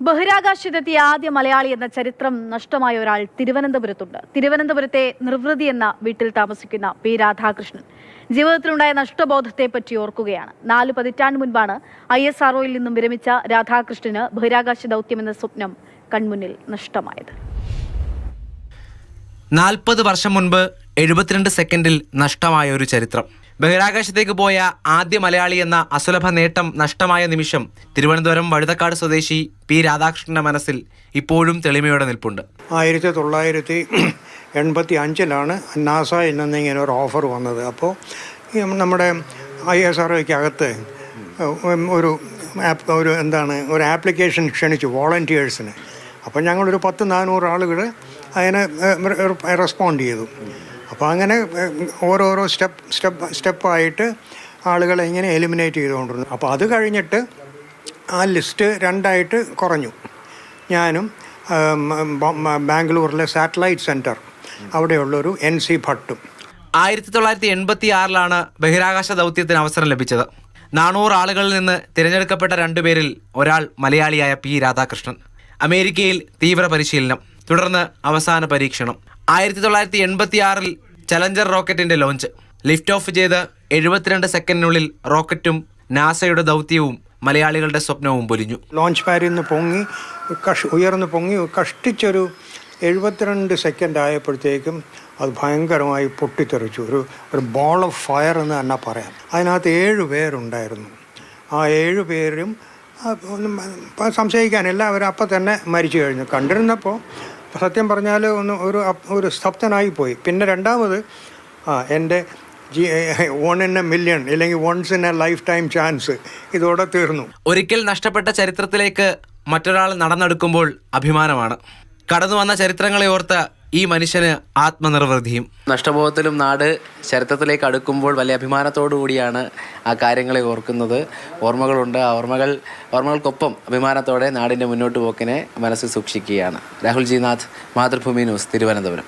ബഹിരാകാശത്തെത്തിയ ആദ്യ മലയാളി എന്ന ചരിത്രം നഷ്ടമായ ഒരാൾ തിരുവനന്തപുരത്തുണ്ട്. തിരുവനന്തപുരത്തെ നിർവൃതി എന്ന വീട്ടിൽ താമസിക്കുന്ന പി രാധാകൃഷ്ണൻ ജീവിതത്തിലുണ്ടായ നഷ്ടബോധത്തെ പറ്റി ഓർക്കുകയാണ്. 4 പതിറ്റാണ്ട് മുൻപാണ് ISROയിൽ നിന്നും വിരമിച്ച രാധാകൃഷ്ണന് ബഹിരാകാശ ദൗത്യമെന്ന സ്വപ്നം കൺമുന്നിൽ നഷ്ടമായത്. 40 വർഷം മുൻപ് 72 സെക്കൻഡിൽ നഷ്ടമായ ഒരു ചരിത്രം. ബഹിരാകാശത്തേക്ക് പോയ ആദ്യ മലയാളി എന്ന അസുലഭ നേട്ടം നഷ്ടമായ നിമിഷം തിരുവനന്തപുരം വഴുതക്കാട് സ്വദേശി പി രാധാകൃഷ്ണന്റെ മനസ്സിൽ ഇപ്പോഴും തെളിമയോടെ നിൽപ്പുണ്ട്. 1985 നാസയിൽ നിന്ന് ഇങ്ങനെ ഒരു ഓഫർ വന്നത്. അപ്പോൾ നമ്മുടെ ISROയ്ക്കകത്ത് ഒരു ആപ്ലിക്കേഷൻ ക്ഷണിച്ചു വോളണ്ടിയേഴ്സിന്. അപ്പോൾ ഞങ്ങളൊരു 400 ആളുകൾ അതിനെ റെസ്പോണ്ട് ചെയ്തു. അപ്പോൾ അങ്ങനെ ഓരോരോ സ്റ്റെപ്പായിട്ട് ആളുകളെ ഇങ്ങനെ എലിമിനേറ്റ് ചെയ്തുകൊണ്ടിരുന്നു. അപ്പോൾ അത് കഴിഞ്ഞിട്ട് ആ ലിസ്റ്റ് 2ആയിട്ട് കുറഞ്ഞു. ഞാനും ബാംഗ്ലൂരിലെ സാറ്റലൈറ്റ് സെൻറ്റർ അവിടെയുള്ളൊരു NC ഭട്ടും. 1986 ബഹിരാകാശ ദൗത്യത്തിന് അവസരം ലഭിച്ചത്. 400 ആളുകളിൽ നിന്ന് തിരഞ്ഞെടുക്കപ്പെട്ട 2 പേരിൽ ഒരാൾ മലയാളിയായ പി രാധാകൃഷ്ണൻ. അമേരിക്കയിൽ തീവ്ര പരിശീലനം, തുടർന്ന് അവസാന പരീക്ഷണം. 1986 ചലഞ്ചർ റോക്കറ്റിന്റെ ലോഞ്ച്. ലിഫ്റ്റ് ഓഫ് ചെയ്ത് 72 സെക്കൻഡിനുള്ളിൽ റോക്കറ്റും നാസയുടെ ദൗത്യവും മലയാളികളുടെ സ്വപ്നവും പൊലിഞ്ഞു. ലോഞ്ച് പാഡിൽ നിന്ന് ഉയർന്നു പൊങ്ങി കഷ്ടിച്ചൊരു 72 സെക്കൻഡ് ആയപ്പോഴത്തേക്കും അത് ഭയങ്കരമായി പൊട്ടിത്തെറിച്ചു. ഒരു ബോൾ ഓഫ് ഫയർ എന്ന് തന്നെ പറയാം. അതിനകത്ത് 7 പേരുണ്ടായിരുന്നു. ആ 7 പേരും ഒന്നും സംശയിക്കാനില്ല, അവരപ്പം തന്നെ മരിച്ചു കഴിഞ്ഞു. കണ്ടിരുന്നപ്പോൾ സത്യം പറഞ്ഞാൽ ഒരു സ്തബ്ധനായി പോയി. പിന്നെ രണ്ടാമത് എൻ്റെ 1 in a million അല്ലെങ്കിൽ once in a lifetime chance ഇതോടെ തീർന്നു. ഒരിക്കൽ നഷ്ടപ്പെട്ട ചരിത്രത്തിലേക്ക് മറ്റൊരാൾ നടന്നെടുക്കുമ്പോൾ അഭിമാനമാണ്. കടന്നു വന്ന ചരിത്രങ്ങളെ ഓർത്ത് ഈ മനുഷ്യന് ആത്മനിർവൃതിയും. നഷ്ടബോധത്തിലും നാട് ചരിത്രത്തിലേക്ക് അടുക്കുമ്പോൾ വലിയ അഭിമാനത്തോടു കൂടിയാണ് ആ കാര്യങ്ങളെ ഓർക്കുന്നത്. ഓർമ്മകളുണ്ട്. ആ ഓർമ്മകൾക്കൊപ്പം അഭിമാനത്തോടെ നാടിൻ്റെ മുന്നോട്ട് പോക്കിനെ മനസ്സിൽ സൂക്ഷിക്കുകയാണ്. Rahul G Nath, Mathrubhumi news, Thiruvananthapuram.